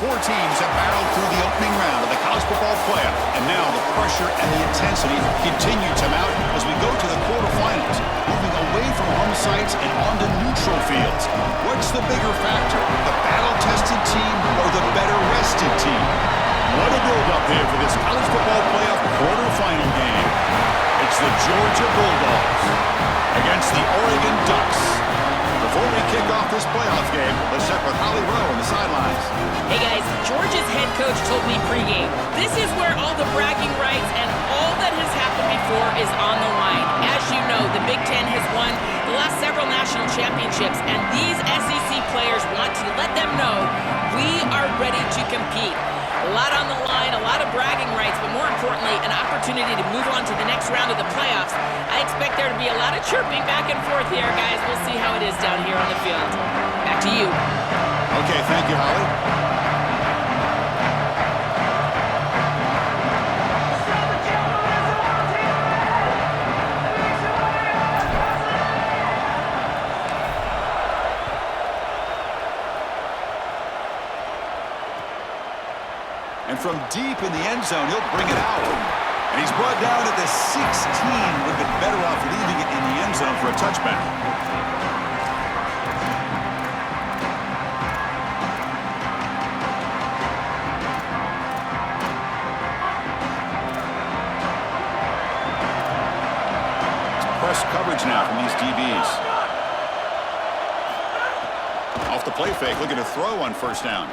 Four teams have battled through the opening round of the college football playoff, and now the pressure and the intensity continue to mount as we go to the quarterfinals, moving away from home sites and onto neutral fields. What's the bigger factor, the battle-tested team or the better-rested team? What a build-up here for this college football playoff quarterfinal game. It's the Georgia Bulldogs against the Oregon Ducks. Before we kick off this playoff game, let's check with Holly Rowe on the sidelines. Hey guys, Georgia's head coach told me pregame, this is where all the bragging rights and all that has happened before is on the line. As you know, the Big Ten has won the last several national championships, and these SEC players want to let them know we are ready to compete. A lot on the line, a lot of bragging rights, but more importantly, an opportunity to move on to the next round of the playoffs. I expect there to be a lot of chirping back and forth here, guys. We'll see how it is down here on the field. Back to you. Okay, thank you, Holly. And from deep in the end zone, he'll bring it out. And he's brought down at the 16. Would have been better off leaving it in the end zone for a touchback. It's press coverage now from these DBs. Off the play fake, looking to throw on first down.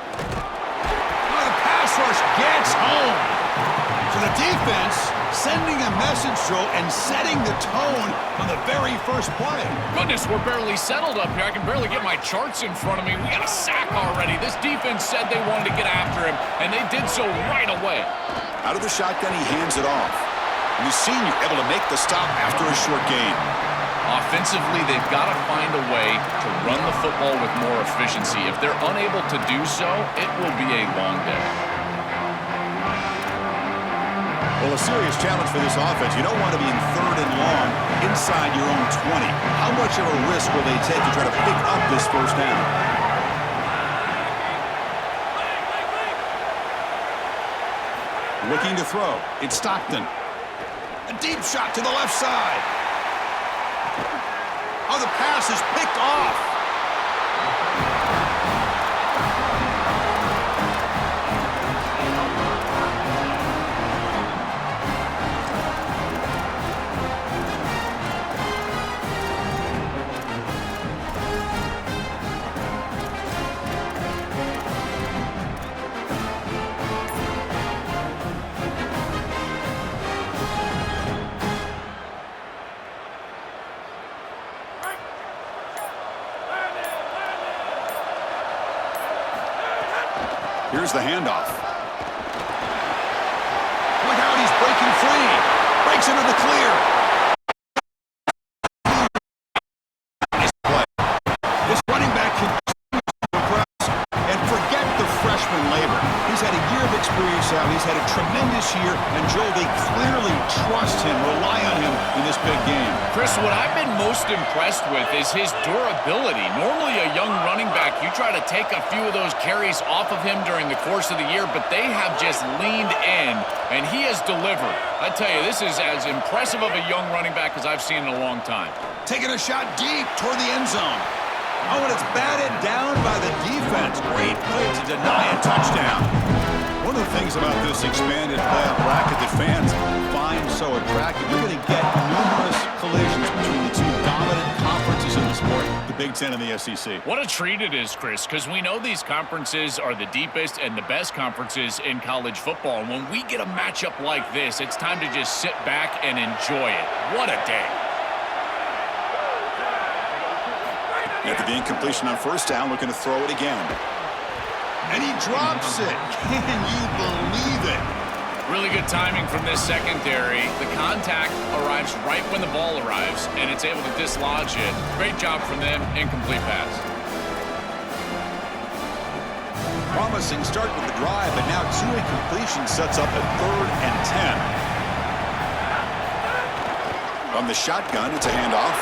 Pass rush gets home. So the defense sending a message through and setting the tone on the very first play. Goodness, we're barely settled up here. I can barely get my charts in front of me. We got a sack already. This defense said they wanted to get after him, and they did so right away. Out of the shotgun, he hands it off. And the senior able to make the stop after a short gain. Offensively, they've got to find a way to run the football with more efficiency. If they're unable to do so, it will be a long day. Well, a serious challenge for this offense. You don't want to be in third and long inside your own 20. How much of a risk will they take to try to pick up this first down? Looking to throw. It's Stockton. A deep shot to the left side. Oh, the pass is picked off. Here's the handoff. Look out, he's breaking free. Breaks into the clear. Nice play. This running back continues to impress. And forget the freshman labor. He's had a year of experience out. He's had a tremendous year. And Joel, they clearly trust him, rely on him in this big game. Chris, what I've been most impressed with is his durability. Normally a young running back, you try to take a few of those carries off of him during the course of the year, but they have just leaned in, and he has delivered. I tell you, this is as impressive of a young running back as I've seen in a long time. Taking a shot deep toward the end zone. Oh, and it's batted down by the defense. Great play to deny a touchdown. One of the things about this expanded playoff bracket that fans find so attractive, you're going to get numerous collisions between the two dominant conferences in the sport, the Big Ten and the SEC. What a treat it is, Chris, because we know these conferences are the deepest and the best conferences in college football. And when we get a matchup like this, it's time to just sit back and enjoy it. What a day. After the incompletion on first down, looking to throw it again. And he drops it. Can you believe it? Really good timing from this secondary. The contact arrives right when the ball arrives, and it's able to dislodge it. Great job from them. Incomplete pass. Promising start with the drive, but now two incompletions sets up a 3rd and 10. From the shotgun, it's a handoff.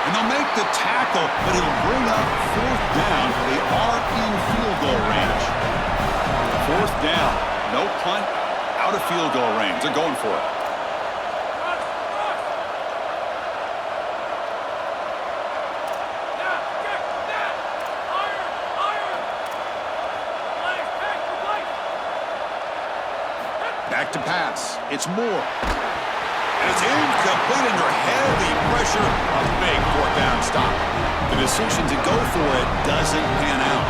And they'll make the tackle, but it'll bring up 4th down. They are in field goal range. 4th down. No punt, out of field goal range. They're going for it. Back to pass. It's Moore. And it's incomplete under heavy pressure. A big 4th down stop. The decision to go for it doesn't pan out.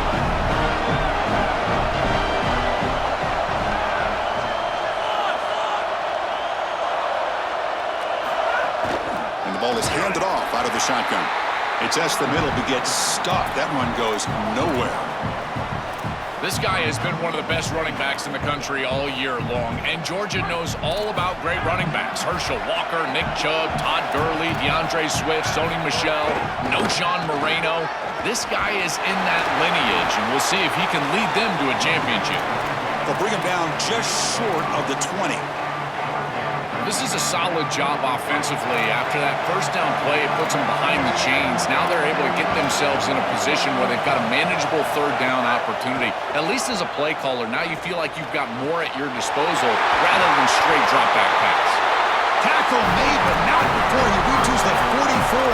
And the ball is handed off out of the shotgun. It's the middle to get stuck. That one goes nowhere. This guy has been one of the best running backs in the country all year long, and Georgia knows all about great running backs. Herschel Walker, Nick Chubb, Todd Gurley, DeAndre Swift, Sony Michel, Knowshon Moreno. This guy is in that lineage, and we'll see if he can lead them to a championship. They'll bring him down just short of the 20. This is a solid job offensively. After that first down play, it puts them behind the chains. Now they're able to get themselves in a position where they've got a manageable 3rd down opportunity. At least as a play caller, now you feel like you've got more at your disposal rather than straight drop back pass. Tackle made, but not before he reaches the 44.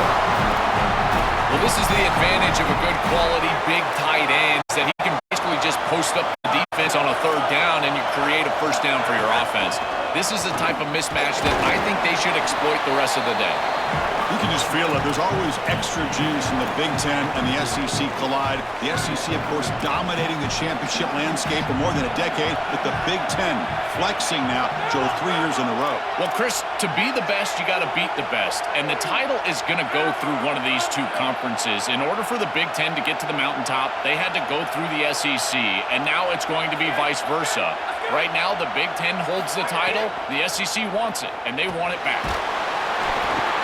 Well, this is the advantage of a good quality big tight end, that he can basically just post up the defense on a 3rd down and you create a 1st down for your offense. This is the type of mismatch that I think they should exploit the rest of the day. You can just feel it. There's always extra juice when the Big Ten and the SEC collide. The SEC, of course, dominating the championship landscape for more than a decade, with the Big Ten flexing now, Joe, 3 years in a row. Well, Chris, to be the best, you got to beat the best. And the title is going to go through one of these two conferences. In order for the Big Ten to get to the mountaintop, they had to go through the SEC, and now it's going to be vice versa. Right now, the Big Ten holds the title. The SEC wants it, and they want it back.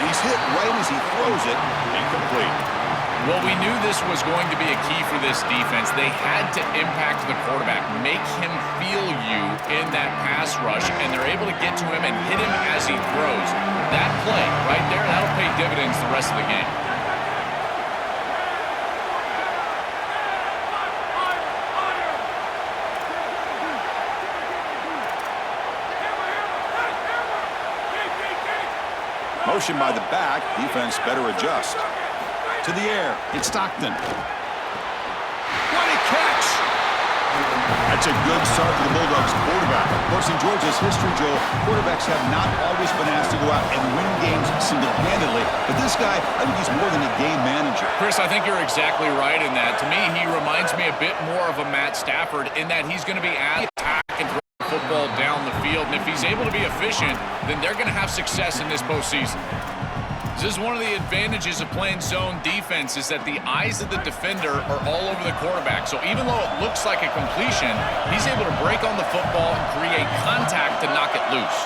He's hit right as he throws it. Incomplete. Well, we knew this was going to be a key for this defense. They had to impact the quarterback, make him feel you in that pass rush, and they're able to get to him and hit him as he throws. That play right there, that'll pay dividends the rest of the game. Motion by the back. Defense better adjust. To the air. It's Stockton. What a catch! That's a good start for the Bulldogs quarterback. Of course, in Georgia's history, Joe, quarterbacks have not always been asked to go out and win games single-handedly. But this guy, I think he's more than a game manager. Chris, I think you're exactly right in that. To me, he reminds me a bit more of a Matt Stafford in that he's going to be at attack and throw the football down the field. And if he's able to be efficient, then they're going to have success in this postseason. This is one of the advantages of playing zone defense, is that the eyes of the defender are all over the quarterback. So even though it looks like a completion, he's able to break on the football and create contact to knock it loose.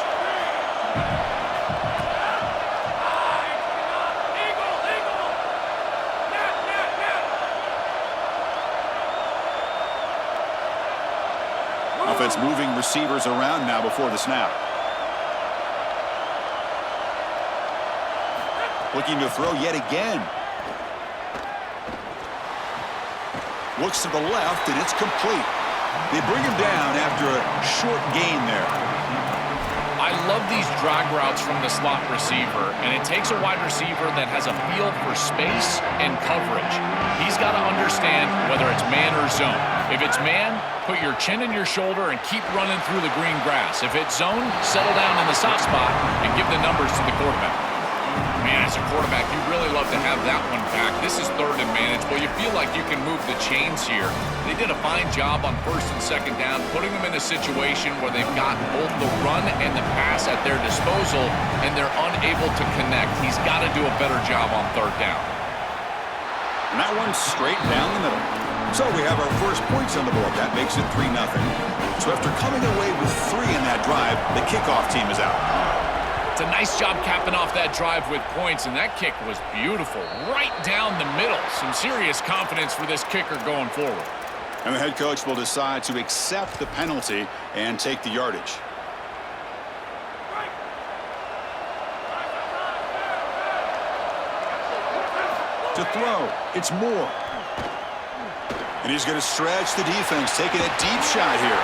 Offense moving receivers around now before the snap. Looking to throw yet again. Looks to the left, and it's complete. They bring him down after a short gain there. I love these drag routes from the slot receiver, and it takes a wide receiver that has a feel for space and coverage. He's got to understand whether it's man or zone. If it's man, put your chin in your shoulder and keep running through the green grass. If it's zone, settle down in the soft spot and give the numbers to the quarterback. Man, as a quarterback, you really love to have that one back. This is third and manageable. You feel like you can move the chains here. They did a fine job on first and second down, putting them in a situation where they've got both the run and the pass at their disposal, and they're unable to connect. He's got to do a better job on third down. And that one's straight down the middle. So we have our first points on the board. That makes it 3-0. So after coming away with 3 in that drive, the kickoff team is out. It's a nice job capping off that drive with points, and that kick was beautiful. Right down the middle. Some serious confidence for this kicker going forward. And the head coach will decide to accept the penalty and take the yardage. To throw, it's Moore. And he's going to stretch the defense, taking a deep shot here.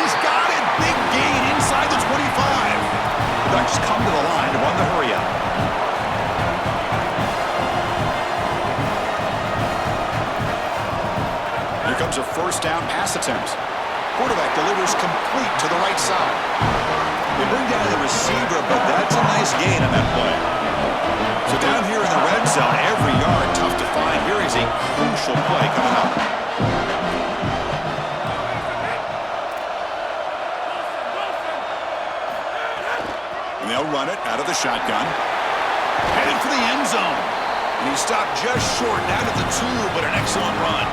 He's got it. Big gain inside the 25. The Ducks come to the line to run the hurry up. Here comes a first down pass attempt. Quarterback delivers complete to the right side. They bring down the receiver, but that's a nice gain on that play. So down here in the red zone, every yard tough to find. Here is a crucial play coming up. And they'll run it out of the shotgun. Headed for the end zone. And he stopped just short down at the 2, but an excellent run.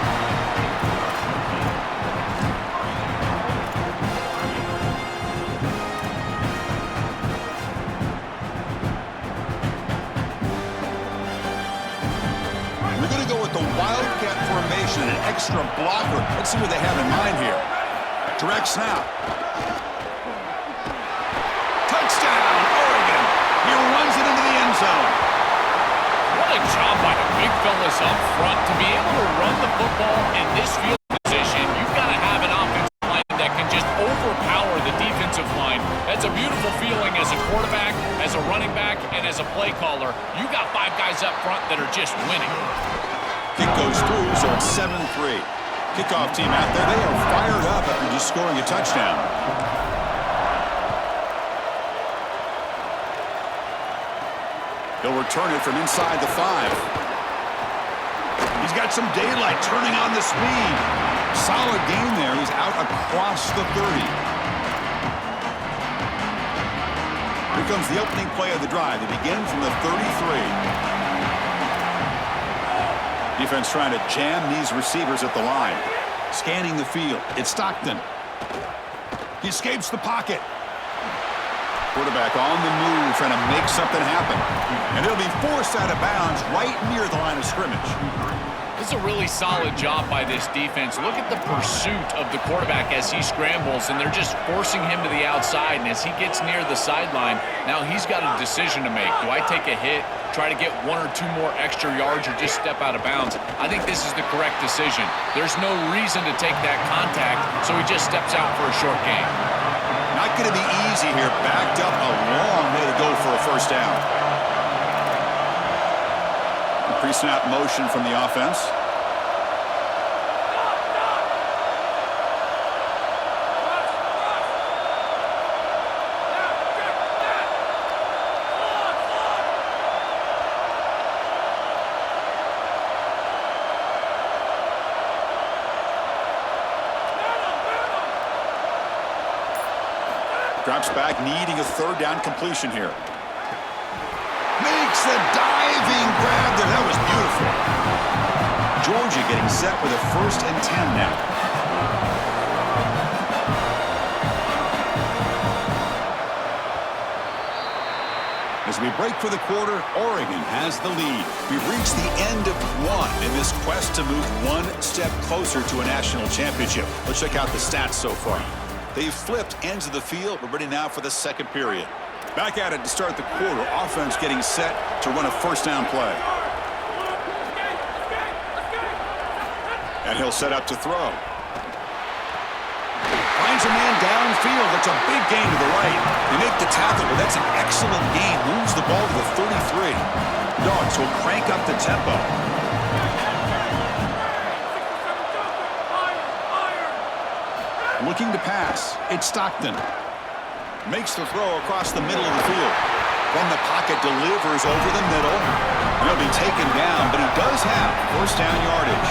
Wildcat formation, an extra blocker. Let's see what they have in mind here. Direct snap. Touchdown, Oregon. He runs it into the end zone. What a job by the big fellas up front. To be able to run the football in this field position, you've got to have an offensive line that can just overpower the defensive line. That's a beautiful feeling as a quarterback, as a running back, and as a play caller. You got 5 guys up front that are just winning. Kick goes through, so it's 7-3. Kickoff team out there. They are fired up after just scoring a touchdown. He'll return it from inside the 5. He's got some daylight turning on the speed. Solid gain there. He's out across the 30. Here comes the opening play of the drive. They begin from the 33. Defense trying to jam these receivers at the line. Scanning the field. It's Stockton. He escapes the pocket. Quarterback on the move, trying to make something happen. And it'll be forced out of bounds right near the line of scrimmage. This is a really solid job by this defense. Look at the pursuit of the quarterback as he scrambles, and they're just forcing him to the outside. And as he gets near the sideline, now he's got a decision to make. Do I take a hit, try to get 1 or 2 more extra yards, or just step out of bounds? I think this is the correct decision. There's no reason to take that contact, so he just steps out for a short gain. Not going to be easy here. Backed up a long way to go for a first down. Pre-snap motion from the offense. Drops back, needing a third down completion here. Makes the diving grab there. That was beautiful. Georgia getting set with a 1st and 10 now. As we break for the quarter, Oregon has the lead. We've reached the end of 1 in this quest to move 1 step closer to a national championship. Let's check out the stats so far. They've flipped ends of the field. We're ready now for the second period. Back at it to start the quarter. Offense getting set to run a first down play. And he'll set up to throw. Finds a man downfield. That's a big gain to the right. They make the tackle, but that's an excellent gain. Moves the ball to the 33. Dogs will crank up the tempo. Looking to pass. It's Stockton. Makes the throw across the middle of the field. From the pocket, delivers over the middle. He'll be taken down, but he does have first down yardage.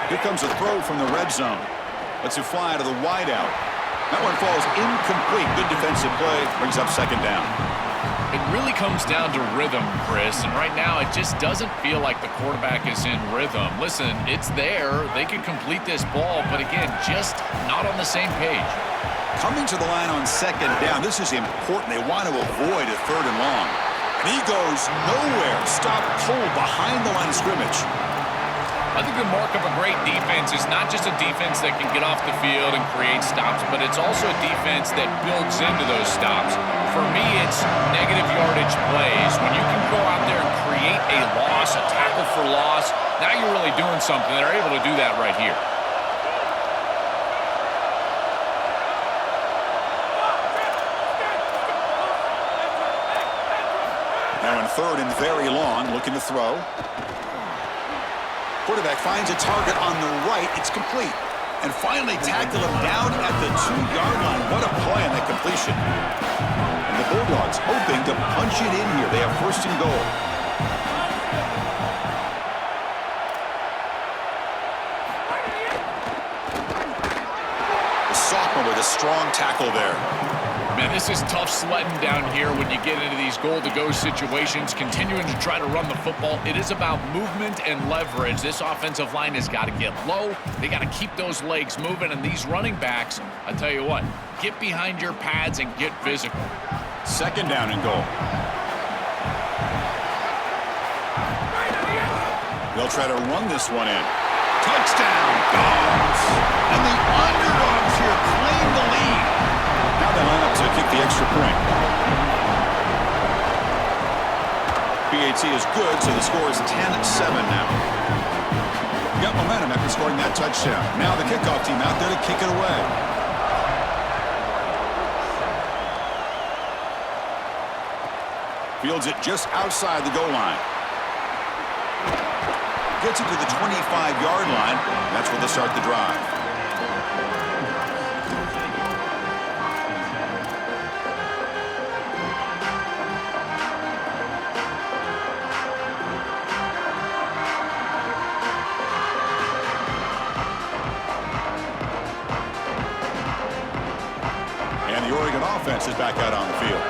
Here comes a throw from the red zone. Lets it fly to the wideout. That one falls incomplete. Good defensive play. Brings up second down. It really comes down to rhythm, Chris, and right now it just doesn't feel like the quarterback is in rhythm. Listen, it's there. They can complete this ball, but again, just not on the same page. Coming to the line on second down, this is important. They want to avoid a 3rd and long. And he goes nowhere. Stopped cold behind the line of scrimmage. I think the mark of a great defense is not just a defense that can get off the field and create stops, but it's also a defense that builds into those stops. For me, it's negative yardage plays. When you can go out there and create a loss, a tackle for loss, now you're really doing something. They're able to do that right here. Now in third and very long, looking to throw. Quarterback finds a target on the right. It's complete. And finally tackle him down at the 2-yard line. What a play on that completion. And the Bulldogs hoping to punch it in here. They have first and goal. The sophomore with a strong tackle there. Man, this is tough sledding down here when you get into these goal-to-go situations, continuing to try to run the football. It is about movement and leverage. This offensive line has got to get low. They got to keep those legs moving, and these running backs, I tell you what, get behind your pads and get physical. Second down and goal. They'll try to run this one in. Touchdown, Dogs! And the underdogs here claim the lead. Now they line up to kick the extra point. PAT is good, so the score is 10-7 now. Got momentum after scoring that touchdown. Now the kickoff team out there to kick it away. Fields it just outside the goal line. Gets it to the 25-yard line. That's where they start the drive. And the Oregon offense is back out on the field.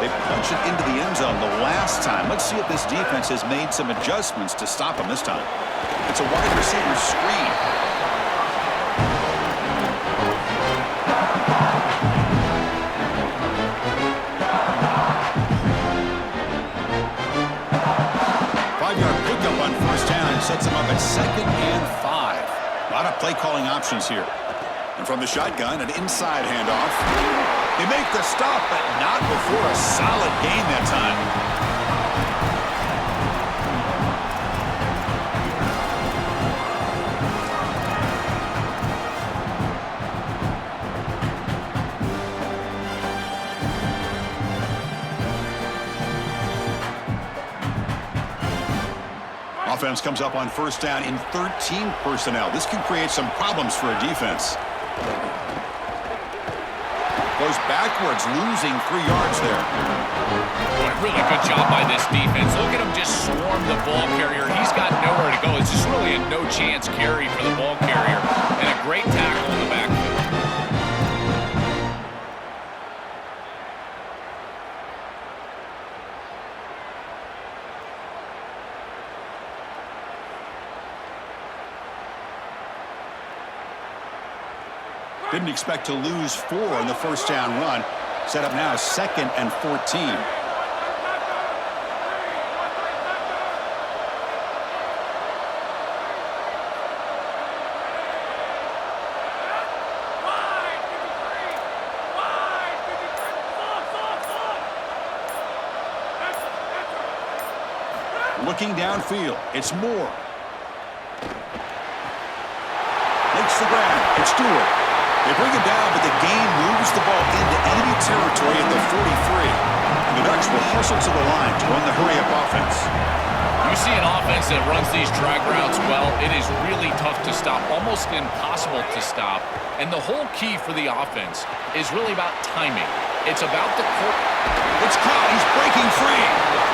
They punched it into the end zone the last time. Let's see if this defense has made some adjustments to stop them this time. It's a wide receiver screen. Five-yard pickup on first down and sets them up at 2nd and 5. A lot of play calling options here. And from the shotgun, an inside handoff. They make the stop, but not before a solid gain that time. Offense comes up on first down in 13 personnel. This can create some problems for a defense. Goes backwards, losing 3 yards there. Boy, really good job by this defense. Look at him just swarm the ball carrier. He's got nowhere to go. It's just really a no-chance carry for the ball carrier. And a great tackle in the backfield. Didn't expect to lose 4 on the first down run. Set up now 2nd and 14. Looking downfield, it's Moore. Makes the grab, it's Stewart. They bring him down, but the game moves the ball into enemy territory at the 43. And the Ducks will hustle to the line to run the hurry-up offense. You see an offense that runs these drag routes well, it is really tough to stop, almost impossible to stop. And the whole key for the offense is really about timing. It's about the court. It's caught. He's breaking free.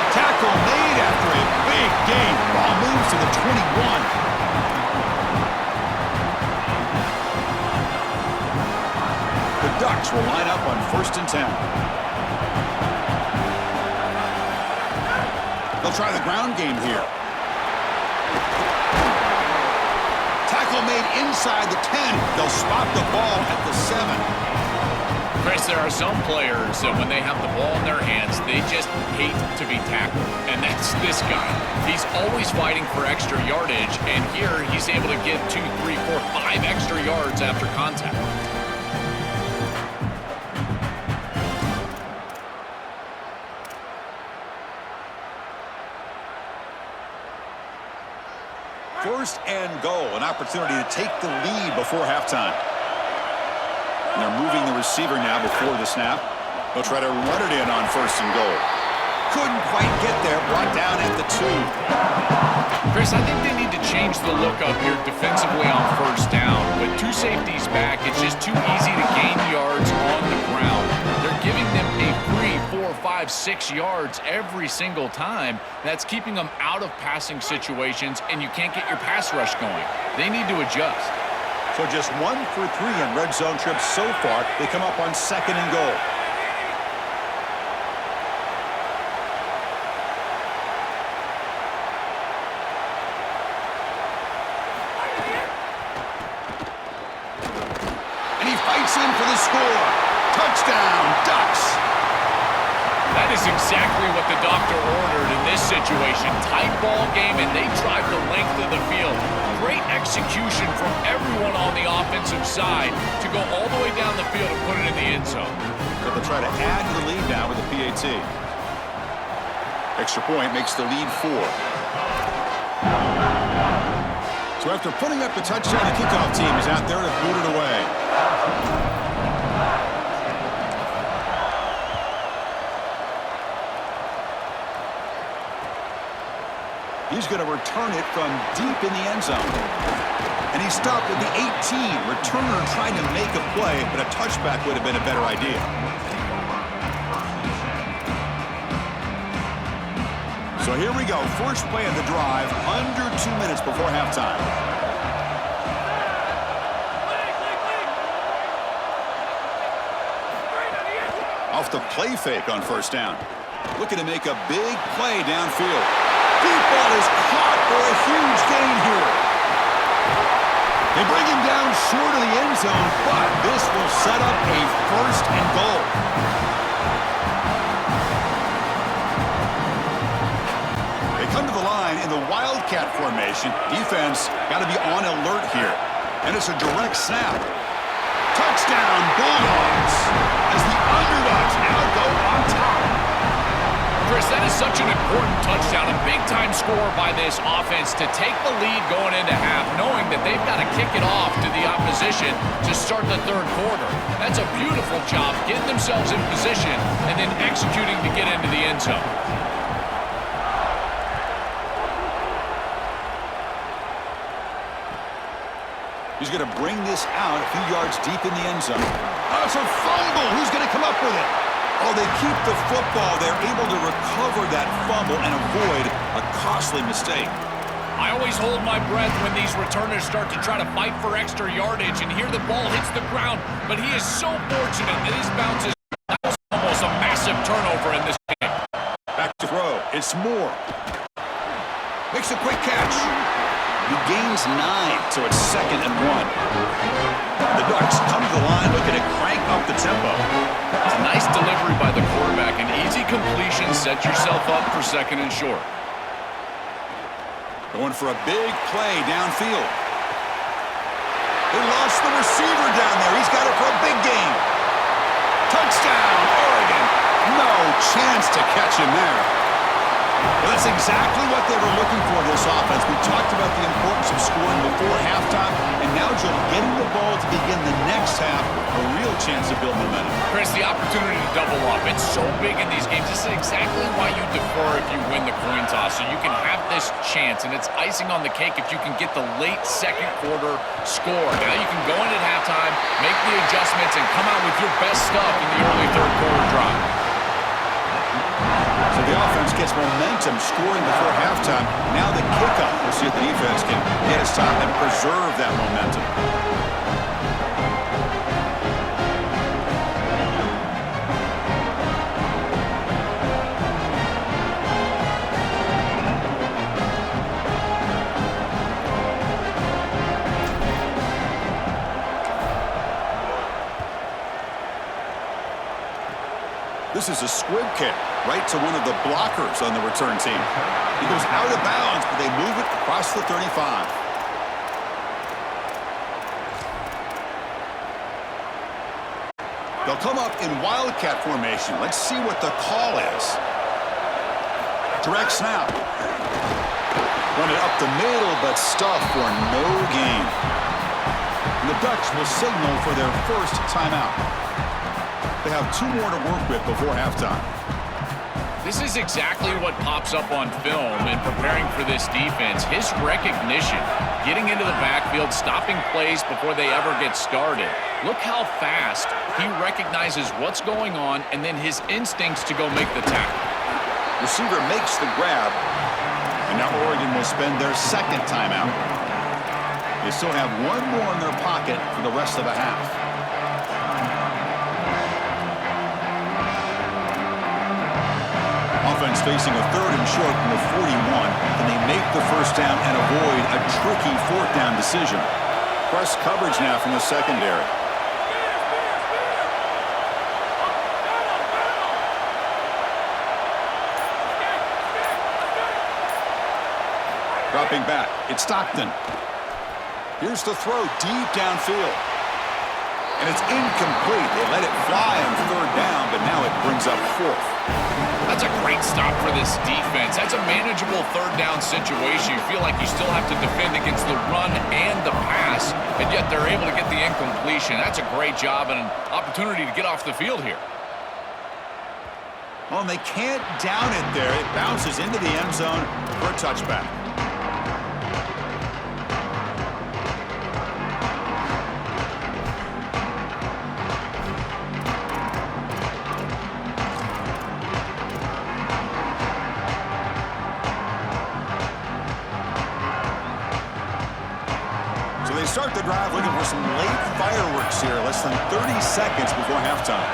Tackle made after a big gain. Ball moves to the 21. The Ducks will line up on 1st and 10. They'll try the ground game here. Tackle made inside the 10. They'll spot the ball at the 7. Chris, there are some players that when they have the ball in their hands, they just hate to be tackled. And that's this guy. He's always fighting for extra yardage, and here he's able to get 2, 3, 4, 5 extra yards after contact. First and goal, an opportunity to take the lead before halftime. And they're moving the receiver now before the snap. They'll try to run it in on first and goal. Couldn't quite get there, brought down at the 2. Chris, I think they need to change the look up here defensively on first down. With 2 safeties back, it's just too easy to gain yards on the ground. They're giving them a free 4, 5, 6 yards every single time. That's keeping them out of passing situations, and you can't get your pass rush going. They need to adjust. So just 1 for 3 in red zone trips so far. They come up on second and goal. And he fights in for the score. Touchdown, Ducks. That is exactly what the doctor ordered in this situation. Tight ball game, and they drive the length of the field. Great execution from everyone on the offensive side to go all the way down the field and put it in the end zone. So they'll try to add to the lead now with the PAT. Extra point makes the lead 4. So after putting up the touchdown, the kickoff team is out there to boot it away. He's going to return it from deep in the end zone. And he stopped at the 18. Returner trying to make a play, but a touchback would have been a better idea. So here we go. First play of the drive, under 2 minutes before halftime. Off the play fake on first down. Looking to make a big play downfield. Deep ball is caught for a huge gain here. They bring him down short of the end zone, but this will set up a first and goal. They come to the line in the Wildcat formation. Defense got to be on alert here. And it's a direct snap. Touchdown, Bulldogs, as the underdogs now go on top. Chris, that is such an important touchdown, a big-time score by this offense to take the lead going into half, knowing that they've got to kick it off to the opposition to start the third quarter. That's a beautiful job, getting themselves in position and then executing to get into the end zone. He's going to bring this out a few yards deep in the end zone. Oh, it's a fumble. Who's going to come up with it? Oh, they keep the football. They're able to recover that fumble and avoid a costly mistake. I always hold my breath when these returners start to try to fight for extra yardage, and here the ball hits the ground, but he is so fortunate that his bounces. That was almost a massive turnover in this game. Back to throw. It's Moore. Makes a quick catch. He gains 9, so it's 2nd and 1. The Ducks come to the line looking to crank up the tempo. It's a nice delivery by the quarterback. An easy completion. Set yourself up for 2nd and short. Going for a big play downfield. They lost the receiver down there. He's got it for a big gain. Touchdown, Oregon. No chance to catch him there. Well, that's exactly what they were looking for this offense. We talked about the importance of scoring before halftime, and now Joe getting the ball to begin the next half, a real chance to build momentum. Chris, the opportunity to double up, it's so big in these games. This is exactly why you defer if you win the coin toss, so you can have this chance, and it's icing on the cake if you can get the late second quarter score. Now you can go in at halftime, make the adjustments, and come out with your best stuff in the early third quarter drive. So the offense gets momentum scoring before halftime. Now the kickoff. We'll see if the defense can get his top and preserve that momentum. This is a squib kick right to one of the blockers on the return team. He goes out of bounds, but they move it across the 35. They'll come up in wildcat formation. Let's see what the call is. Direct snap. Run it up the middle, but stuffed for no gain. And the Ducks will signal for their first timeout. They have 2 more to work with before halftime. This is exactly what pops up on film in preparing for this defense. His recognition, getting into the backfield, stopping plays before they ever get started. Look how fast he recognizes what's going on and then his instincts to go make the tackle. Receiver makes the grab, and now Oregon will spend their second timeout. They still have 1 more in their pocket for the rest of the half. Offense facing a 3rd and short from the 41, and they make the first down and avoid a tricky 4th down decision. Press coverage now from the secondary. Dropping back, it's Stockton. Here's the throw deep downfield. And it's incomplete. They let it fly on 3rd down, but now it brings up 4th. That's a great stop for this defense. That's a manageable 3rd down situation. You feel like you still have to defend against the run and the pass, and yet they're able to get the incompletion. That's a great job and an opportunity to get off the field here. Well, and they can't down it there. It bounces into the end zone for a touchback. Start the drive looking for some late fireworks here. Less than 30 seconds before halftime.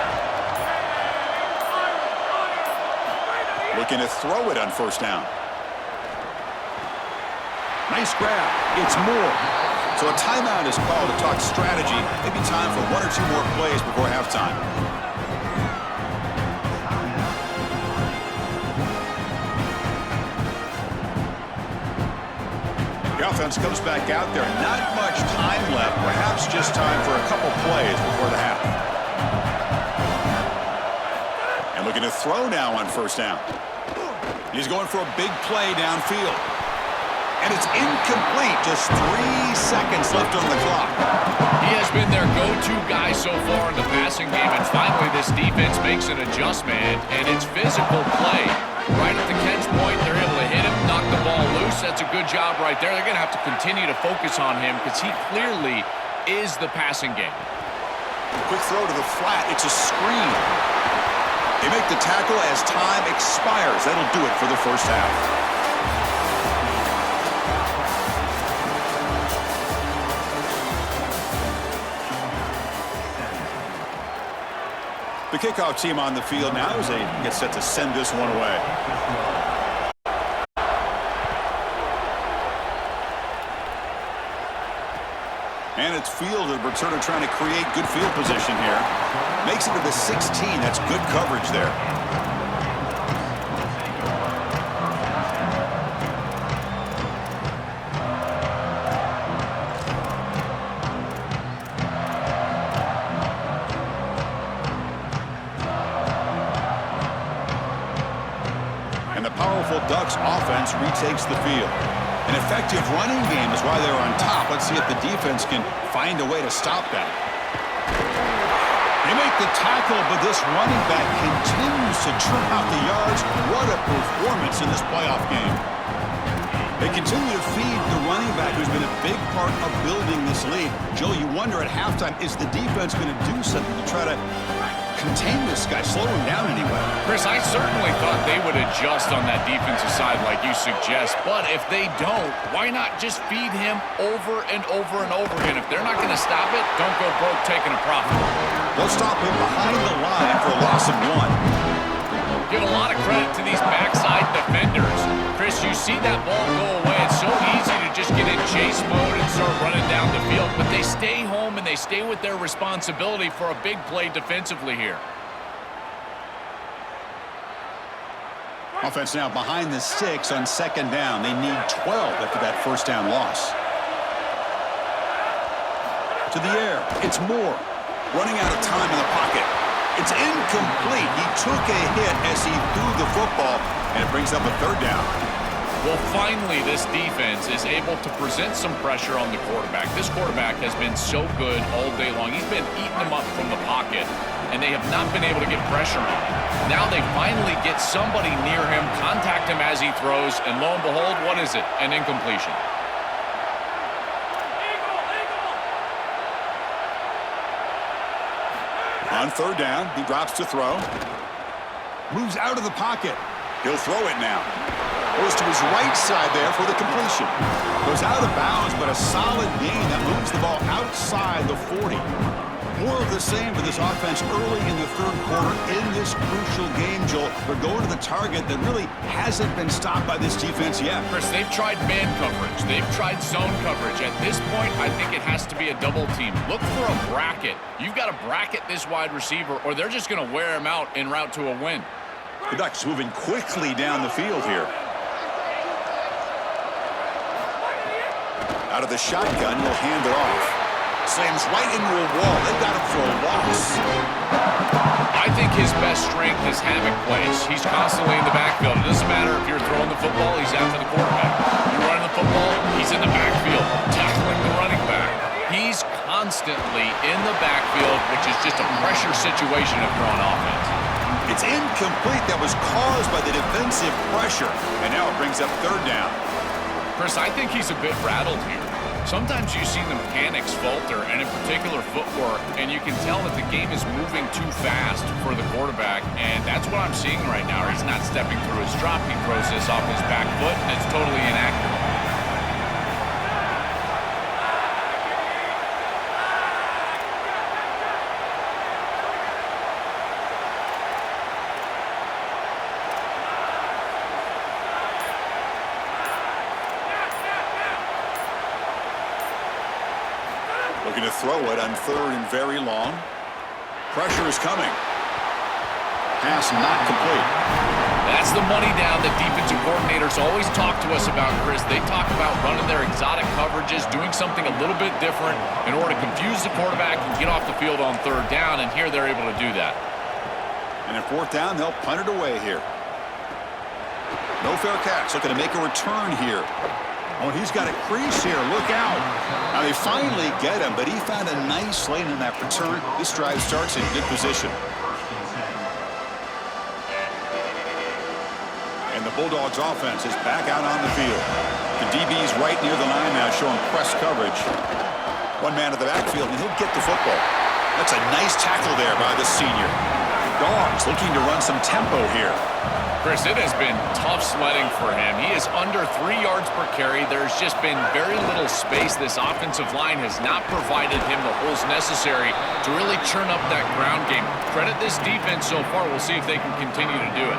Looking to throw it on 1st down. Nice grab. It's Moore. So a timeout is called to talk strategy. Maybe time for 1 or 2 more plays before halftime. The offense comes back out there. Not much time left. Perhaps just time for a couple plays before the half. And looking to throw now on 1st down. He's going for a big play downfield. And it's incomplete. Just 3 seconds left on the clock. He has been their go-to guy so far in the passing game. And finally, this defense makes an adjustment. And it's physical play. Right at the catch point, they're able to hit him, knock the ball loose. That's a good job right there. They're going to have to continue to focus on him because he clearly is the passing game. Quick throw to the flat. It's a screen. They make the tackle as time expires. That'll do it for the first half. The kickoff team on the field now as they get set to send this one away. And it's fielded. Returner trying to create good field position here. Makes it to the 16. That's good coverage there. Ducks offense retakes the field. An effective running game is why they're on top. Let's see if the defense can find a way to stop that. They make the tackle, but this running back continues to trim out the yards. What a performance in this playoff game. They continue to feed the running back who's been a big part of building this lead. Joe, you wonder at halftime, is the defense going to do something to try to contain this guy, slow him down anyway? Chris, I certainly thought they would adjust on that defensive side like you suggest, but if they don't, why not just feed him over and over and over again? If they're not going to stop it, don't go broke taking a profit. They'll stop him behind the line for a loss of 1. Give a lot of credit to these backside defenders. Chris, you see that ball go away. It's so easy to just get in chase mode and start running down the field, but they stay home and they stay with their responsibility for a big play defensively here. Offense now behind the 6 on second down. They need 12 after that first down loss. To the air. It's Moore. Running out of time in the pocket. It's incomplete. He took a hit as he threw the football, and it brings up a third down. Well, finally, this defense is able to present some pressure on the quarterback. This quarterback has been so good all day long. He's been eating them up from the pocket, and they have not been able to get pressure on him. Now they finally get somebody near him, contact him as he throws, and lo and behold, what is it? An incompletion. On third down, he drops to throw. Moves out of the pocket. He'll throw it now. Goes to his right side there for the completion. Goes out of bounds, but a solid gain that moves the ball outside the 40. More of the same for this offense early in the third quarter in this crucial game, Joel. They're going to the target that really hasn't been stopped by this defense yet. Chris, they've tried man coverage. They've tried zone coverage. At this point, I think it has to be a double team. Look for a bracket. You've got to bracket this wide receiver, or they're just going to wear him out en route to a win. The Ducks moving quickly down the field here. Out of the shotgun, he'll hand it off. Slams right into a wall. They've got him for a loss. I think his best strength is havoc plays. He's constantly in the backfield. It doesn't matter if you're throwing the football, he's after the quarterback. You're running the football, he's in the backfield, tackling the running back. He's constantly in the backfield, which is just a pressure situation if you're on offense. It's incomplete. That was caused by the defensive pressure. And now it brings up third down. Chris, I think he's a bit rattled here. Sometimes you see the mechanics falter, and in particular footwork, and you can tell that the game is moving too fast for the quarterback, and that's what I'm seeing right now. He's not stepping through his drop. He throws this off his back foot, and it's totally inaccurate. Looking to throw it on third and very long. Pressure is coming. Pass not complete. That's the money down that defensive coordinators always talk to us about, Chris. They talk about running their exotic coverages, doing something a little bit different in order to confuse the quarterback and get off the field on third down, and here they're able to do that. And at fourth down, they'll punt it away here. No fair catch. Looking to make a return here. Oh, and he's got a crease here. Look out. Now they finally get him, but he found a nice lane in that return. This drive starts in good position. And the Bulldogs offense is back out on the field. The DB's right near the line now, showing press coverage. One man at the backfield, and he'll get the football. That's a nice tackle there by the senior. Dogs looking to run some tempo here. Chris, it has been tough sledding for him. He is under 3 yards per carry. There's just been very little space. This offensive line has not provided him the holes necessary to really churn up that ground game. Credit this defense so far. We'll see if they can continue to do it.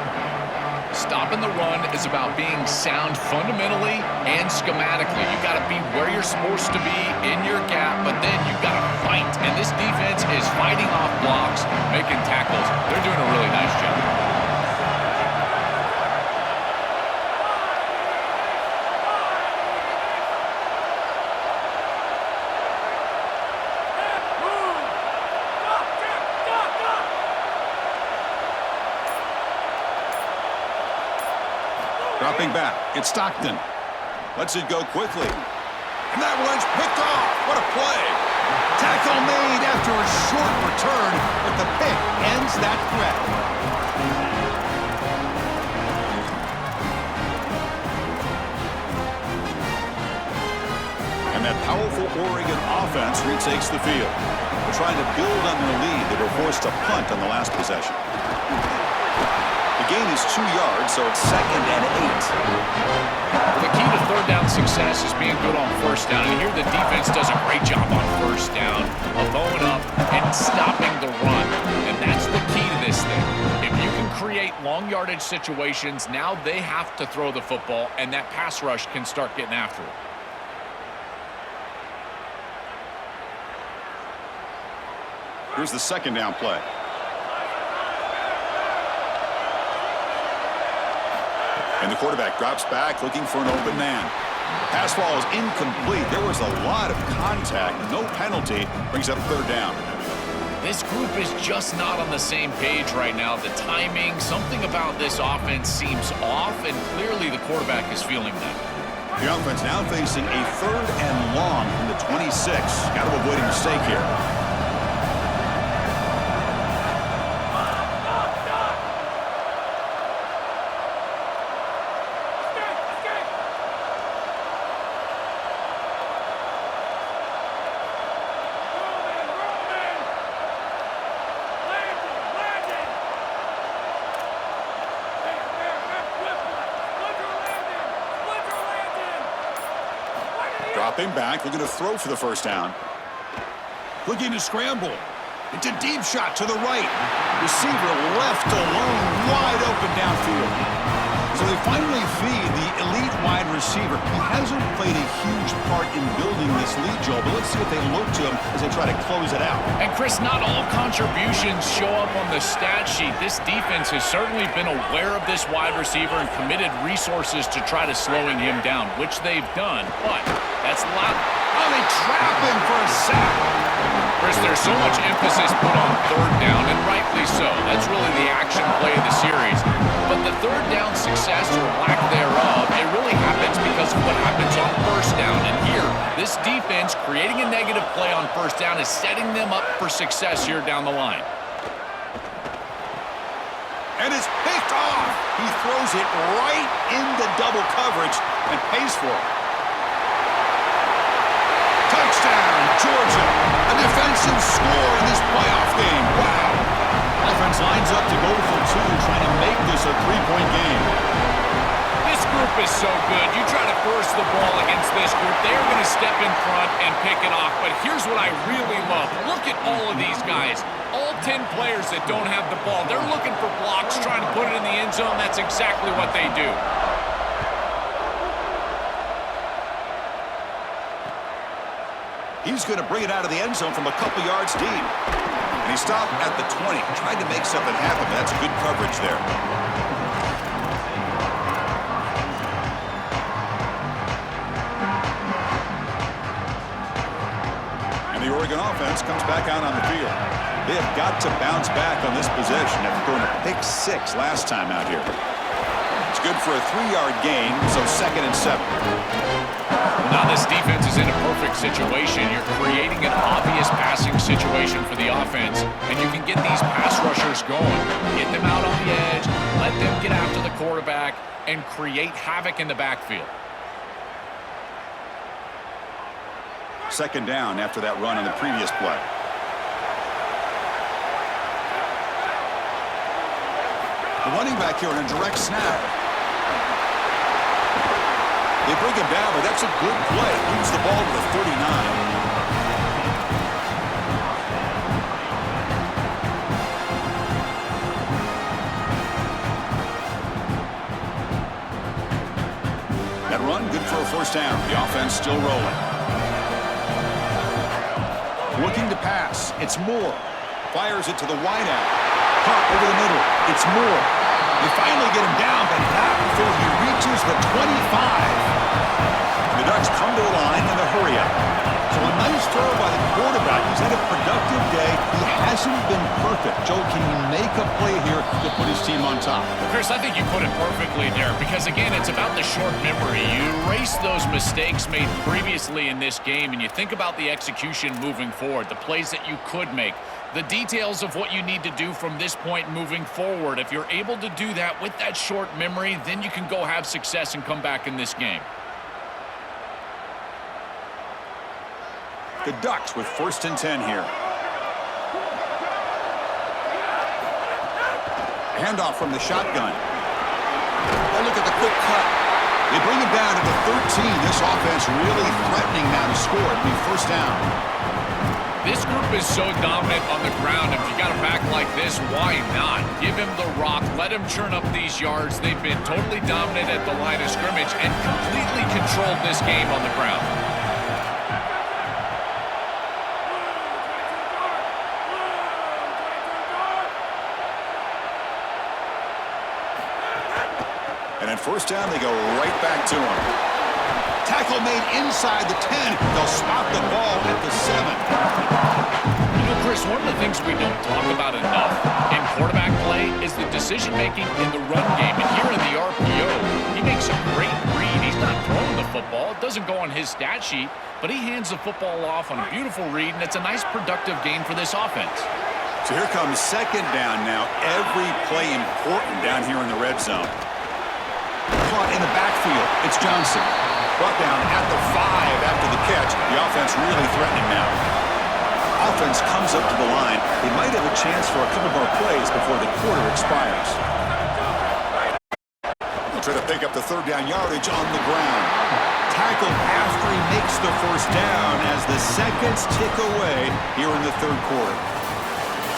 Stopping the run is about being sound fundamentally and schematically. You've got to be where you're supposed to be in your gap, but then you've got to fight. And this defense is fighting off blocks, making tackles. They're doing a really nice job. Dropping back, it's Stockton. Lets it go quickly. And that one's picked off. What a play. Tackle made after a short return, but the pick ends that threat. And that powerful Oregon offense retakes the field. They're trying to build on their lead. They were forced to punt on the last possession. The gain is 2 yards, so it's 2nd and 8. The key to third down success is being good on first down. And here the defense does a great job on first down of bowing up and stopping the run. And that's the key to this thing. If you can create long yardage situations, now they have to throw the football, and that pass rush can start getting after it. Here's the second down play. And the quarterback drops back looking for an open man. Pass ball is incomplete. There was a lot of contact. No penalty. Brings up third down. This group is just not on the same page right now. The timing, something about this offense seems off, and clearly the quarterback is feeling that. The offense now facing a third and long from the 26. Got to avoid a mistake here. Dropping back, looking to throw for the first down. Looking to scramble. It's a deep shot to the right. Receiver left alone, wide open downfield. So they finally feed the elite wide receiver. He hasn't played a huge part in building this lead, Joel, but let's see if they look to him as they try to close it out. And Chris, not all contributions show up on the stat sheet. This defense has certainly been aware of this wide receiver and committed resources to try to slowing him down, which they've done, but that's loud. Oh, they trap him for a sack. Chris, there's so much emphasis put on third down, and rightly so. That's really the action play of the series. But the third down success or lack thereof, it really happens because of what happens on first down. And here, this defense creating a negative play on first down is setting them up for success here down the line. And it's picked off. He throws it right into double coverage and pays for it. Touchdown, Georgia. A defensive score in this playoff game. Wow. Offense lines up to go for two, trying to make this a three-point game. This group is so good. You try to force the ball against this group, they're going to step in front and pick it off. But here's what I really love. Look at all of these guys. All 10 players that don't have the ball. They're looking for blocks, trying to put it in the end zone. That's exactly what they do. He's going to bring it out of the end zone from a couple yards deep. And he stopped at the 20, tried to make something happen, but that's good coverage there. And the Oregon offense comes back out on the field. They have got to bounce back on this possession after throwing a pick six last time out here. It's good for a 3-yard gain, so 2nd and 7. Now this defense is in a perfect situation. You're creating an obvious passing situation for the offense, and you can get these pass rushers going. Get them out on the edge, let them get after the quarterback, and create havoc in the backfield. 2nd down after that run on the previous play. The running back here on a direct snap. They bring him down, but that's a good play. Moves the ball to the 39. That run, good for a first down. The offense still rolling. Looking to pass. It's Moore. Fires it to the wideout. Caught over the middle. It's Moore. They finally get him down, but not before he reaches the 25. The Ducks come to the line in a hurry up. So a nice throw by the quarterback. He's had a productive day. He hasn't been perfect. Joe, can he make a play here to put his team on top? Well, Chris, I think you put it perfectly there because, again, it's about the short memory. You erase those mistakes made previously in this game, and you think about the execution moving forward, the plays that you could make, the details of what you need to do from this point moving forward. If you're able to do that with that short memory, then you can go have success and come back in this game. The Ducks with 1st and 10 here. Handoff from the shotgun. Oh, look at the quick cut. They bring him down to the 13. This offense really threatening now to score. It'll be 1st down. This group is so dominant on the ground. If you got a back like this, why not? Give him the rock. Let him churn up these yards. They've been totally dominant at the line of scrimmage and completely controlled this game on the ground. And at first down, they go right back to him. Tackle made inside the 10. They'll spot the ball at the 7. You know, Chris, one of the things we don't talk about enough in quarterback play is the decision-making in the run game. And here in the RPO, he makes a great read. He's not throwing the football. It doesn't go on his stat sheet, but he hands the football off on a beautiful read, and it's a nice productive game for this offense. So here comes second down now. Every play important down here in the red zone. Caught in the backfield. It's Johnson. Brought down at the 5 after the catch. The offense really threatening now. Offense comes up to the line. They might have a chance for a couple more plays before the quarter expires. They'll try to pick up the third down yardage on the ground. Tackled after he makes the first down as the seconds tick away here in the third quarter.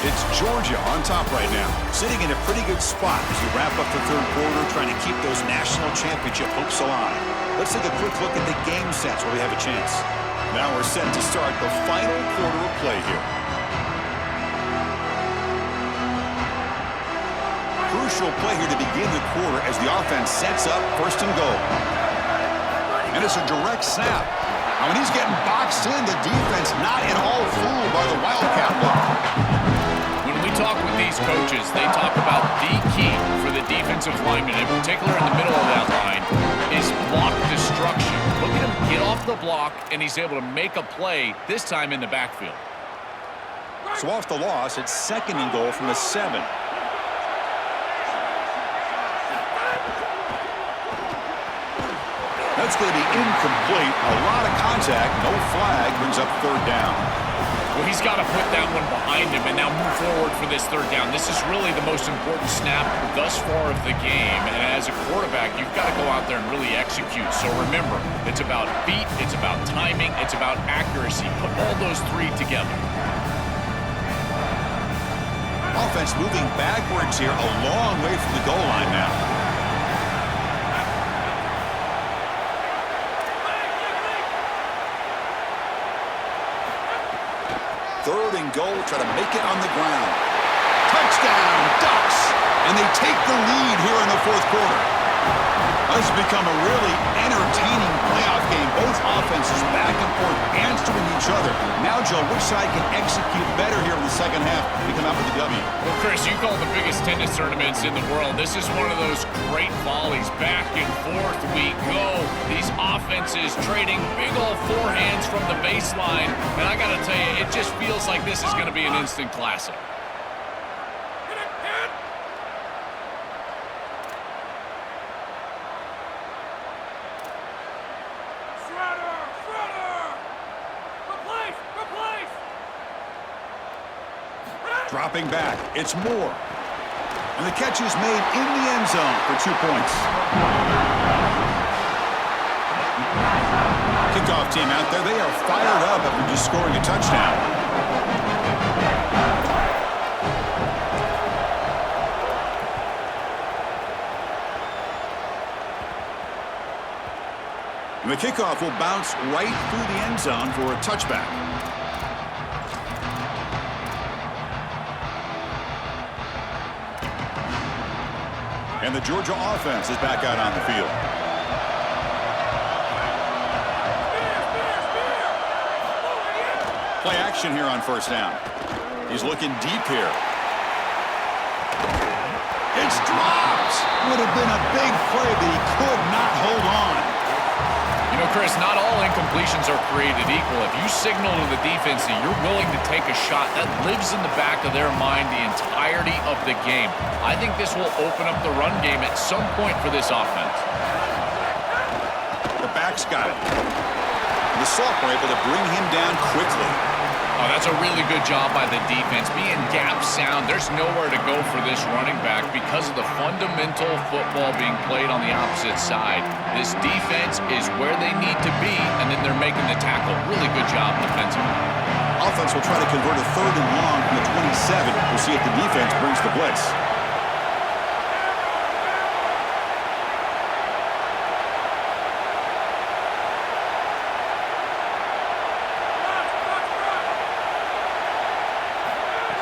It's Georgia on top right now, sitting in a pretty good spot as we wrap up the third quarter, trying to keep those national championship hopes alive. Let's take a quick look at the game sets where we have a chance. Now we're set to start the final quarter of play here. Crucial play here to begin the quarter as the offense sets up first and goal. And it's a direct snap. Now when he's getting boxed in, the defense not at all fooled by the Wildcat look. When we talk with these coaches, they talk about the key for the defensive lineman, in particular in the middle of that line, is block destruction. Look at him get off the block, and he's able to make a play, this time in the backfield. So off the loss, it's second and goal from the 7. That's going to be incomplete. A lot of contact, no flag, brings up third down. Well, he's got to put that one behind him and now move forward for this third down. This is really the most important snap thus far of the game. And as a quarterback, you've got to go out there and really execute. So remember, it's about beat, it's about timing, it's about accuracy. Put all those three together. Offense moving backwards here, a long way from the goal line now. Third and goal, try to make it on the ground. Touchdown, Ducks! And they take the lead here in the fourth quarter. This has become a really entertaining playoff game. Both offenses back and forth answering each other. Now, Joe, which side can execute better here in the second half to come out with the W? Well, Chris, you call the biggest tennis tournaments in the world. This is one of those great volleys. Back and forth we go. These offenses trading big old forehands from the baseline. And I got to tell you, it just feels like this is going to be an instant classic. Dropping back, it's Moore. And the catch is made in the end zone for 2 points. Kickoff team out there, they are fired up after just scoring a touchdown. And the kickoff will bounce right through the end zone for a touchback. And the Georgia offense is back out on the field. Play action here on first down. He's looking deep here. It's dropped. Would have been a big play, but he could not hold on. You know, Chris, not all incompletions are created equal. If you signal to the defense that you're willing to take a shot, that lives in the back of their mind the entirety of the game. I think this will open up the run game at some point for this offense. The back's got it. The Salk were able to bring him down quickly. Oh, that's a really good job by the defense. Being gap sound, there's nowhere to go for this running back because of the fundamental football being played on the opposite side. This defense is where they need to be, and then they're making the tackle. Really good job defensively. Offense will try to convert a third and long from the 27. We'll see if the defense brings the blitz.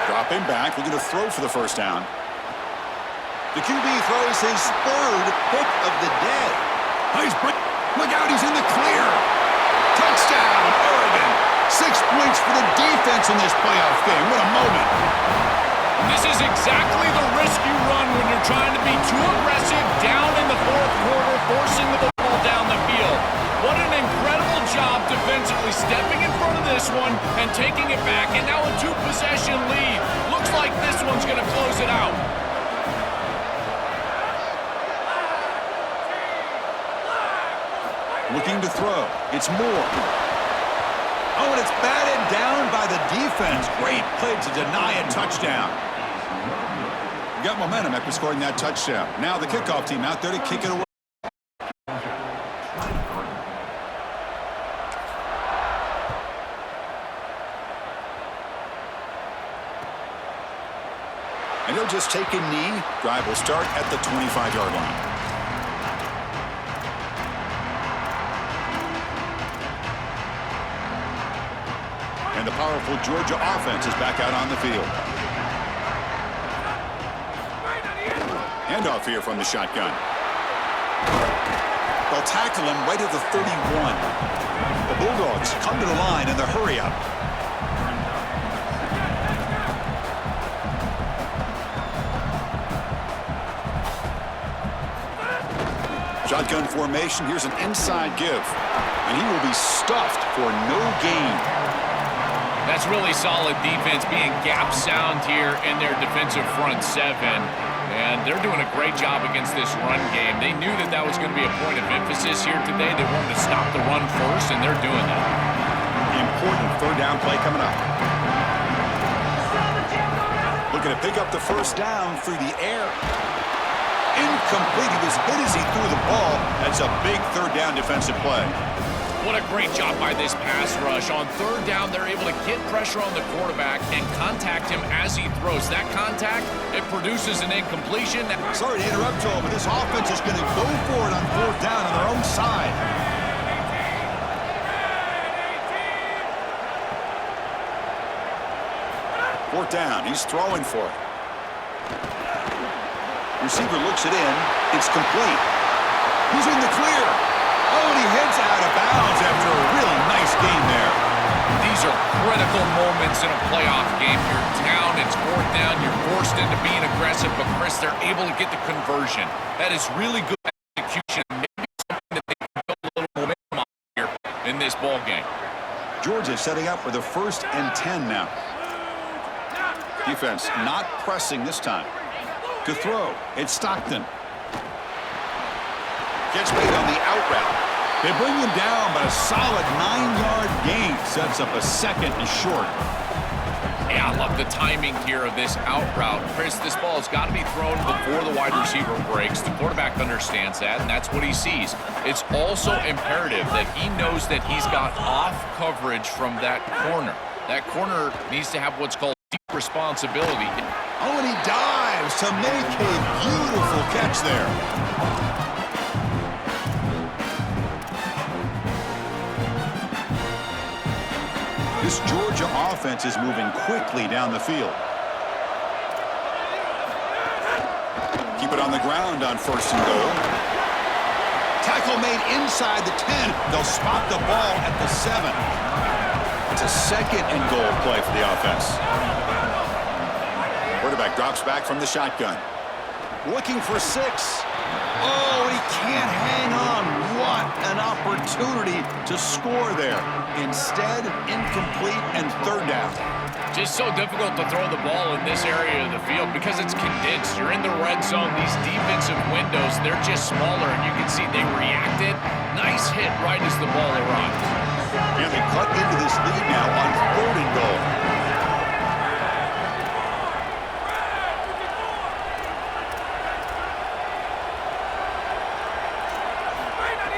Dropping back, looking to throw for the first down. The QB throws his third pick of the day. Look out, he's in the clear. Touchdown, Oregon. 6 points for the defense in this playoff game. What a moment. This is exactly the risk you run when you're trying to be too aggressive down in the fourth quarter, forcing the ball down the field. What an incredible job defensively stepping in front of this one and taking it back. And now a two-possession lead. Looks like this one's going to close it out. Looking to throw. It's Moore. Oh, and it's batted down by the defense. Great play to deny a touchdown. Got momentum after scoring that touchdown. Now the kickoff team out there to kick it away. And he'll just take a knee. Drive will start at the 25-yard line. And the powerful Georgia offense is back out on the field. Handoff here from the shotgun. They'll tackle him right at the 31. The Bulldogs come to the line in the hurry-up. Shotgun formation. Here's an inside give. And he will be stuffed for no gain. That's really solid defense, being gap sound here in their defensive front seven. And they're doing a great job against this run game. They knew that that was going to be a point of emphasis here today. They wanted to stop the run first, and they're doing that. Important third down play coming up. Looking to pick up the first down through the air. Incomplete. He was hit as he threw the ball. That's a big third down defensive play. What a great job by this pass rush. On third down, they're able to get pressure on the quarterback and contact him as he throws. That contact, it produces an incompletion. Sorry to interrupt, Joel, but this offense is going to go for it on fourth down on their own side. Fourth down. He's throwing for it. Receiver looks it in. It's complete. He's in the clear. Oh, and he heads out of bounds after a really nice game there. These are critical moments in a playoff game. You're down, it's fourth down, you're forced into being aggressive, but Chris, they're able to get the conversion. That is really good execution. Maybe something that they can build a little momentum on here in this ball game. Georgia setting up for the 1st and 10 now. Defense not pressing this time. To throw, it's Stockton. Gets made on the out route. They bring him down, but a solid 9-yard gain sets up a second and short. Yeah, I love the timing here of this out route. Chris, this ball has got to be thrown before the wide receiver breaks. The quarterback understands that, and that's what he sees. It's also imperative that he knows that he's got off coverage from that corner. That corner needs to have what's called deep responsibility. Oh, and he dives to make a beautiful catch there. This Georgia offense is moving quickly down the field. Keep it on the ground on 1st and goal. Tackle made inside the 10. They'll spot the ball at the 7. It's a 2nd and goal play for the offense. Quarterback drops back from the shotgun. Looking for 6. Oh, he can't hang on. What an opportunity to score there. Instead, incomplete and third down. Just so difficult to throw the ball in this area of the field because it's condensed. You're in the red zone. These defensive windows, they're just smaller, and you can see they reacted. Nice hit right as the ball arrived. And they cut into this lead now on 3rd and goal.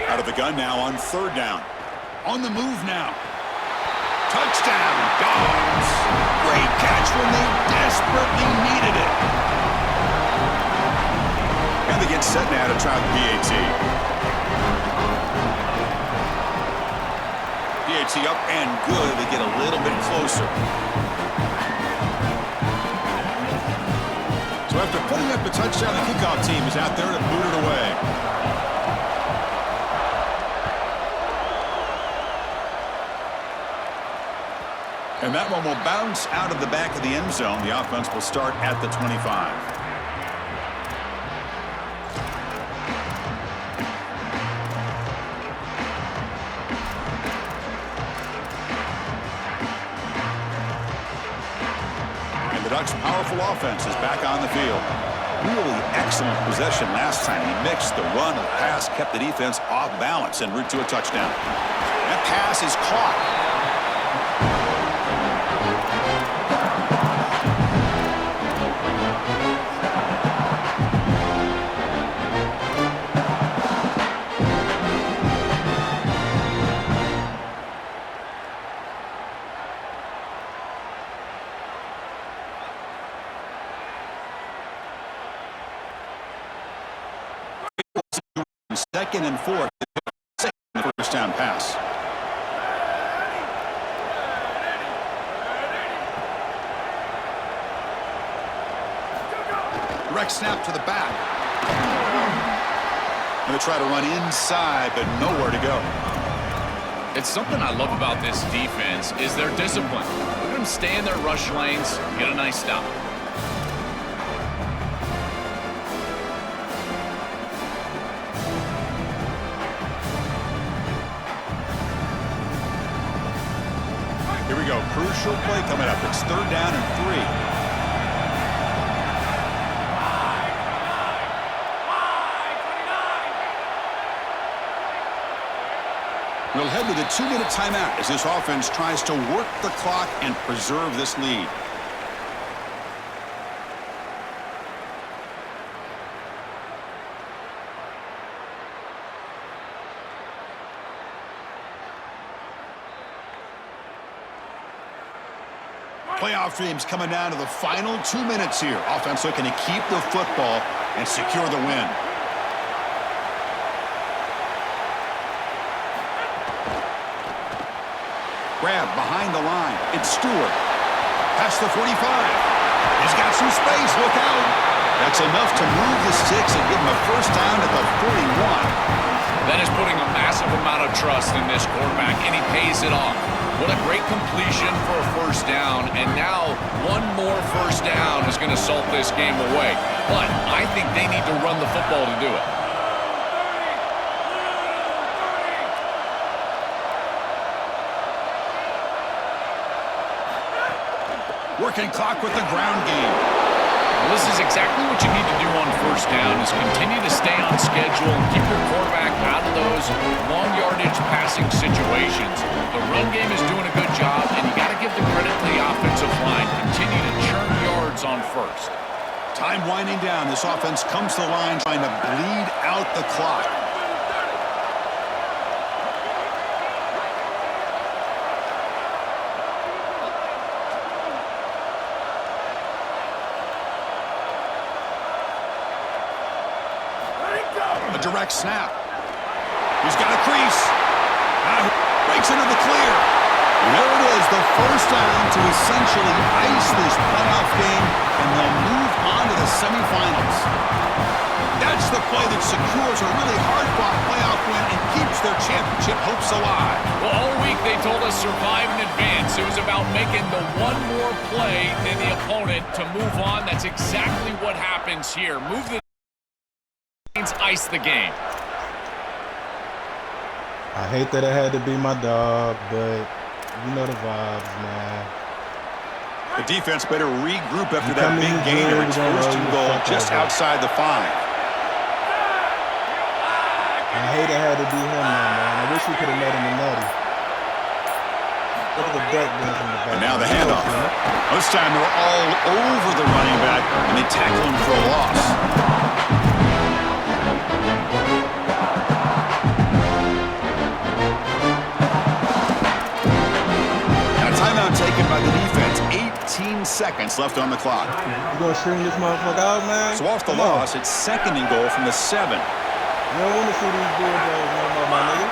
Out of the gun now on 3rd down. On the move now. Touchdown, Dogs. Great catch when they desperately needed it. And they get set now to try the PAT. PAT up and good. They get a little bit closer. So So after putting up the touchdown, the kickoff team is out there to boot it away. And that one will bounce out of the back of the end zone. The offense will start at the 25. The Ducks' powerful offense is back on the field. Really excellent possession last time. He mixed the run and the pass, kept the defense off balance en route to a touchdown. That pass is caught. Second and 4. First down pass. Direct snap to the back. Going to try to run inside, but nowhere to go. It's something I love about this defense is their discipline. Look at them stay in their rush lanes, get a nice stop. Here we go. Crucial play coming up. It's 3rd down and 3. We'll head to the 2-minute timeout as this offense tries to work the clock and preserve this lead. Playoff dreams coming down to the final 2 minutes here. Offense looking to keep the football and secure the win. Grab behind the line. It's Stewart. Past the 45. He's got some space. Look out. That's enough to move the sticks and give him a first down at the 41. That is putting a massive amount of trust in this quarterback, and he pays it off. What a great completion for a first down, and now one more first down is going to salt this game away. But I think they need to run the football to do it. Working clock with the ground game. Well, this is exactly what you need to do on first down is continue to stay on schedule and keep your quarterback out of those long yardage passing situations. The run game is doing a good job, and you got to give the credit to the offensive line. Continue to churn yards on first. Time winding down. This offense comes to the line trying to bleed out the clock. A direct snap. He's got a crease. Breaks into the clear. And there it is, the first down to essentially ice this playoff game, and they'll move on to the semifinals. That's the play that secures a really hard-fought playoff win and keeps their championship hopes alive. Well, all week they told us survive and advance. It was about making the one more play than the opponent to move on. That's exactly what happens here. Move the ice the game. I hate that it had to be my dog, but you know the vibes, man. The defense better regroup after that big gain of its first and goal just outside the 5. I hate it had to be him, man. I wish we could have made him a nutty. Look at the breakdance in the back. And now the handoff. This time they're all over the running back, and they tackle him for a loss. Taken by the defense. 18 seconds left on the clock. You gonna string this motherfucker out, man? So off the loss, it's 2nd and goal from the 7. You don't want to see these bulldogs no more, my nigga.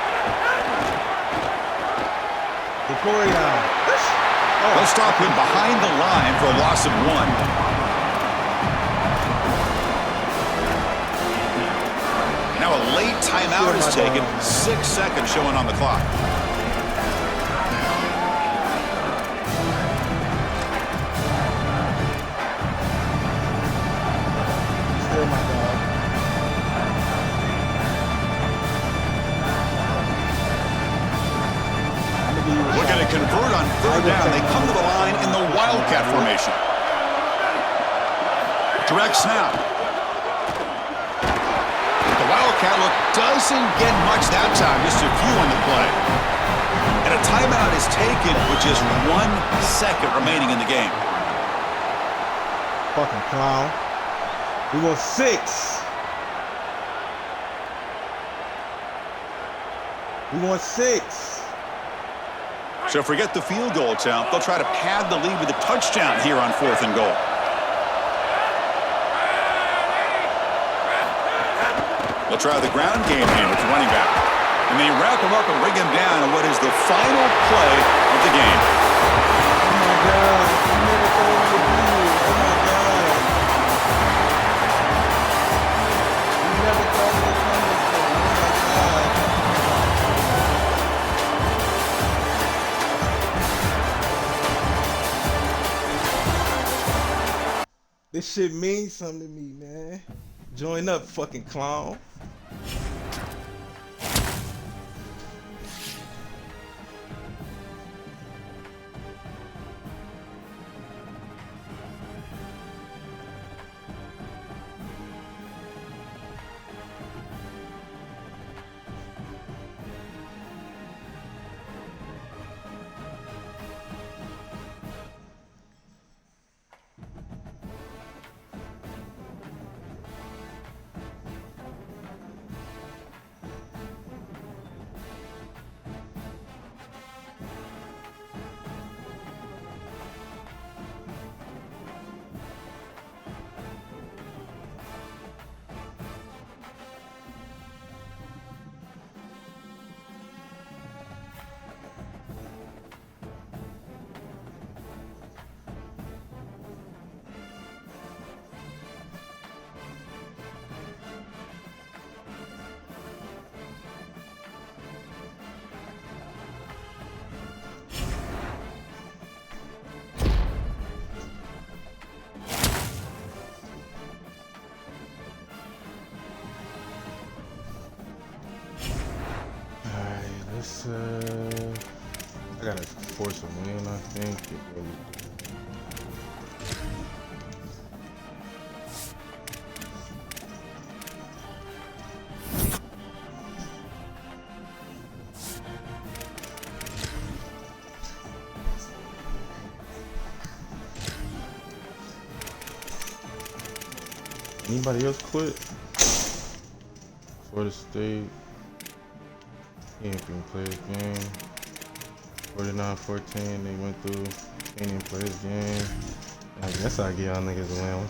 The Corey down. They'll stop him behind the line for a loss of 1. Timeout is taken. 6 seconds showing on the clock. Still my dog. Looking to convert on third down. They come to the line in the Wildcat formation. Direct snap. The Wildcat look doesn't get much that time. Just a few on the play. And a timeout is taken with just 1 second remaining in the game. Fucking clown. We want 6. We want 6. So forget the field goal attempt. They'll try to pad the lead with a touchdown here on 4th and goal. They'll try the ground game here with the running back. And they wrap him up and bring him down in what is the final play of the game. Oh my God. I never thought we would be here. Oh my God. We never thought we would come this way. Oh my God. This shit means something to me, man. Join up, fucking clown. I gotta force a win, I think. Anybody else quit? Florida State. He ain't even play his game. 49-14, they went through. He didn't play his game. I guess I give y'all niggas a win.